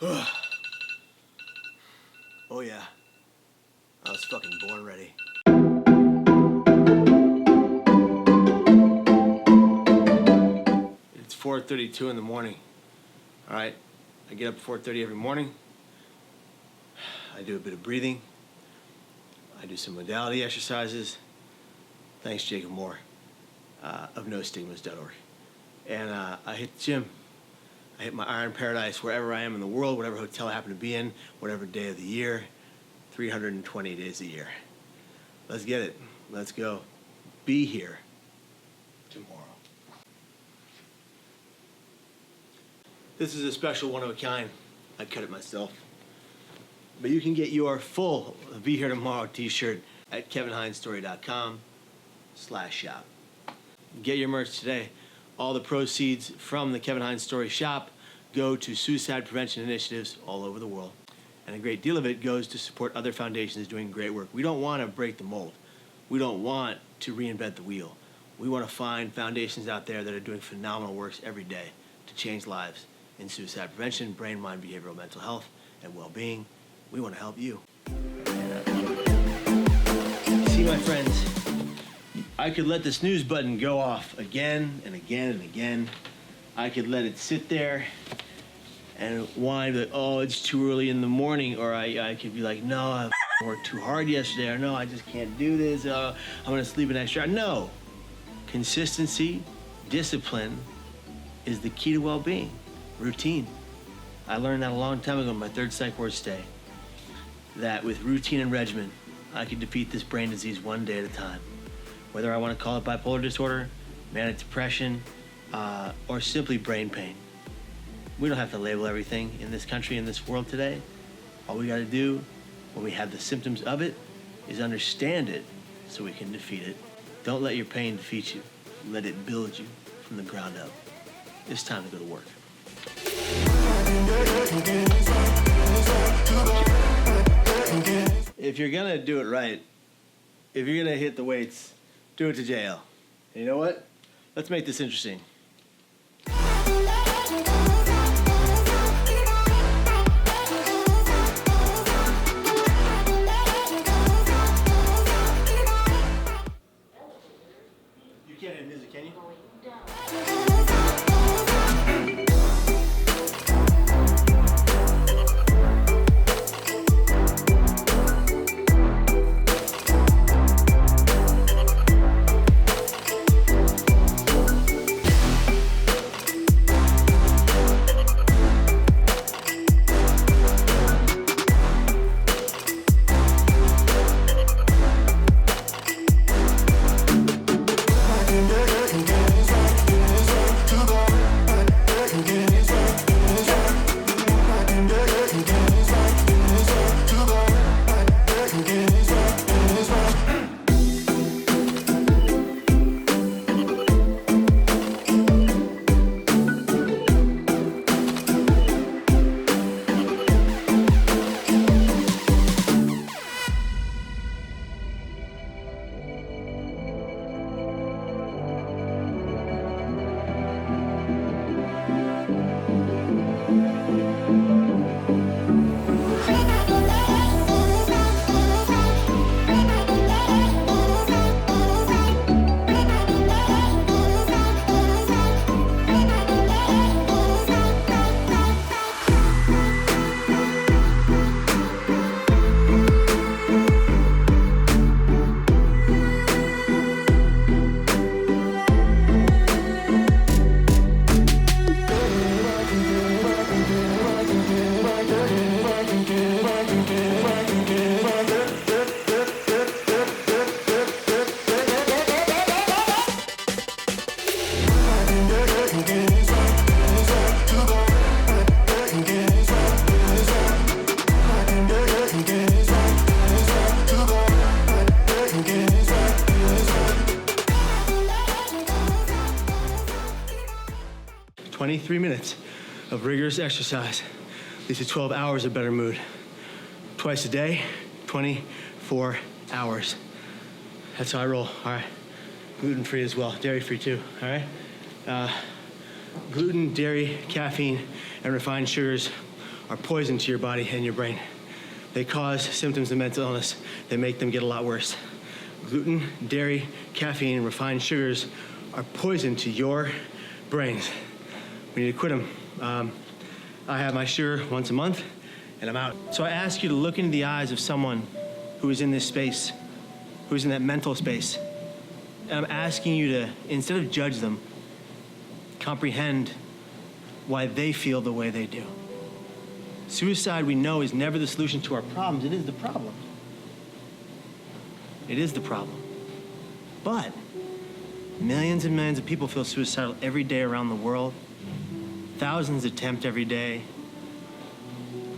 Oh yeah, I was fucking born ready. It's 4:32 in the morning. All right, I get up at 4:30 every morning. I do a bit of breathing. I do some modality exercises. Thanks, Jacob Moore of NoStigmas.org. And I hit the gym. I hit my iron paradise wherever I am in the world, whatever hotel I happen to be in, whatever day of the year, 320 days a year. Let's get it. Let's go. Be here tomorrow. This is a special one of a kind. I cut it myself. But you can get your full Be Here Tomorrow t-shirt at kevinhinesstory.com/shop. Get your merch today. All the proceeds from the Kevin Hines Story shop go to suicide prevention initiatives all over the world. And a great deal of it goes to support other foundations doing great work. We don't want to break the mold. We don't want to reinvent the wheel. We want to find foundations out there that are doing phenomenal works every day to change lives in suicide prevention, brain, mind, behavioral, mental health, and well-being. We want to help you. See, my friends, I could let the snooze button go off again and again and again. I could let it sit there and whine that, oh, it's too early in the morning, or I could be like, no, I worked too hard yesterday, or no, I just can't do this, I'm gonna sleep an extra hour. No, consistency, discipline is the key to well-being. Routine. I learned that a long time ago in my third psych ward stay, that with routine and regimen, I could defeat this brain disease one day at a time. Whether I want to call it bipolar disorder, manic depression, or simply brain pain. We don't have to label everything in this country, in this world today. All we got to do when we have the symptoms of it is understand it so we can defeat it. Don't let your pain defeat you. Let it build you from the ground up. It's time to go to work. If you're gonna do it right, if you're gonna hit the weights, do it to JL. And you know what? Let's make this interesting. You can't hit music, can you? 23 minutes of rigorous exercise leads to 12 hours of better mood. Twice a day, 24 hours. That's how I roll, all right? Gluten-free as well, dairy-free too, all right? Gluten, dairy, caffeine, and refined sugars are poison to your body and your brain. They cause symptoms of mental illness. They make them get a lot worse. Gluten, dairy, caffeine, and refined sugars are poison to your brains. We need to quit them. I have my sugar once a month, and I'm out. So I ask you to look into the eyes of someone who is in this space, who's in that mental space. And I'm asking you to, instead of judge them, comprehend why they feel the way they do. Suicide, we know, is never the solution to our problems. It is the problem. It is the problem. But millions and millions of people feel suicidal every day around the world. Thousands attempt every day.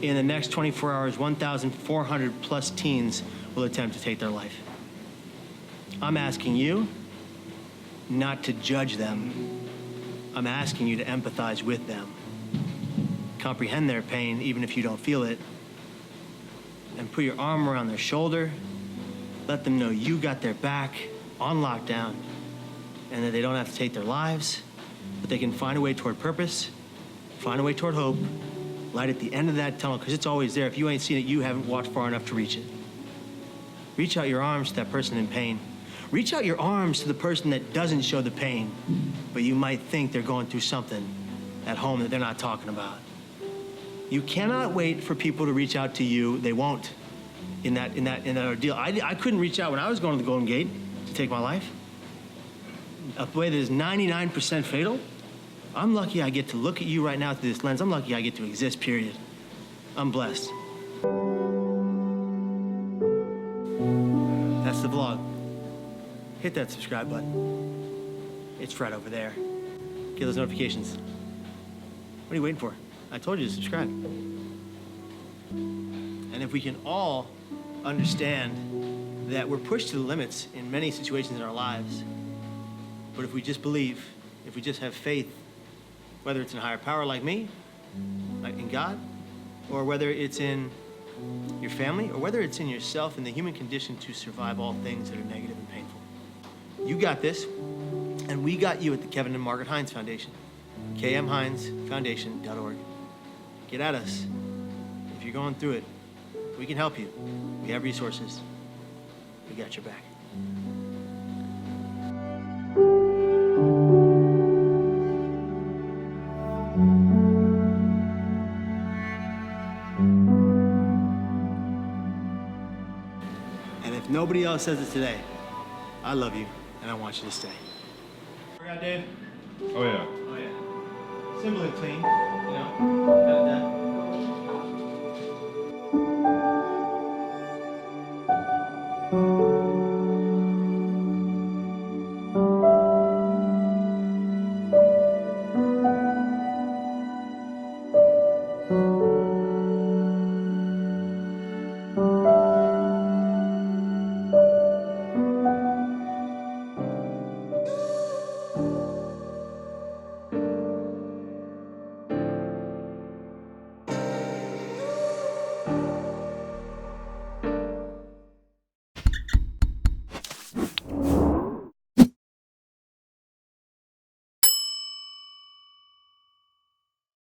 In the next 24 hours, 1,400 plus teens will attempt to take their life. I'm asking you not to judge them. I'm asking you to empathize with them. Comprehend their pain, even if you don't feel it. And put your arm around their shoulder. Let them know you got their back on lockdown and that they don't have to take their lives, but they can find a way toward purpose, find a way toward hope, light at the end of that tunnel, because it's always there. If you ain't seen it, you haven't walked far enough to reach it. Reach out your arms to that person in pain. Reach out your arms to the person that doesn't show the pain, but you might think they're going through something at home that they're not talking about. You cannot wait for people to reach out to you. They won't in that ordeal. I couldn't reach out when I was going to the Golden Gate to take my life. A way that is 99% fatal. I'm lucky I get to look at you right now through this lens. I'm lucky I get to exist, period. I'm blessed. That's the vlog. Hit that subscribe button. It's right over there. Get those notifications. What are you waiting for? I told you to subscribe. And if we can all understand that we're pushed to the limits in many situations in our lives, but if we just believe, if we just have faith, whether it's in a higher power like me, like in God, or whether it's in your family, or whether it's in yourself and the human condition to survive all things that are negative and painful. You got this, and we got you at the Kevin and Margaret Hines Foundation, kmhinesfoundation.org. Get at us. If you're going through it, we can help you. We have resources. We got your back. And if nobody else says it today, I love you, and I want you to stay. Workout, Dave? Oh, yeah. Oh, yeah. Simple and clean, you know? Got it done.